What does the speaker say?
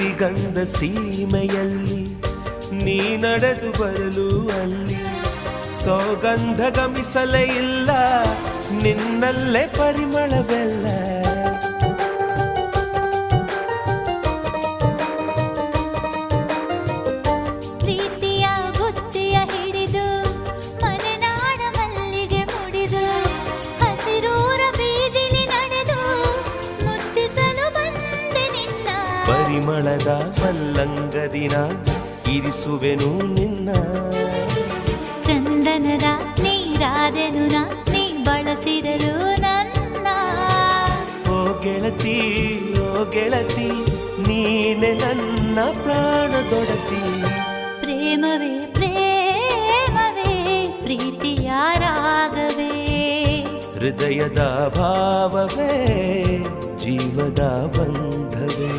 ಪ್ರೀತಿಗಂಧ ಸೀಮೆಯಲ್ಲಿ ನೀ ನಡೆದು ಬರಲು ಅಲ್ಲಿ ಸೌಗಂಧ ಗಮಿಸಲೇ ಇಲ್ಲ ನಿನ್ನಲ್ಲೇ ಪರಿಮಳವೆಲ್ಲ ಪ್ರೀತಿಯ ಬುತ್ತಿಯ ಹಿಡಿದು ಮಲೆನಾಡ ಮಲ್ಲಿಗೆ ಮುಡಿದು ಹಸಿರೂರ ಬೀದಿಲಿ ನಡೆದು ಮುತ್ತಿಸಲು ಬಂದೆ ನಿನ್ನ ಪರಿಮಳದ ಮಲ್ಲಂಗದಿನ ಇರಿಸುವೆನು ನಿನ್ನ ಚಂದನದ ನೀರಾದೆನು ನೀ ಬಳಸಿರಲು ನನ್ನ ಓ ಗೆಳತಿ ಓ ಗೆಳತಿ ನೀನೆ ನನ್ನ ಪ್ರಾಣದೊಡತಿ ಪ್ರೇಮವೇ ಪ್ರೇಮವೇ ಪ್ರೀತಿಯ ರಾಗವೇ ಹೃದಯದ ಭಾವವೇ ಜೀವದ ಬಂಧವೇ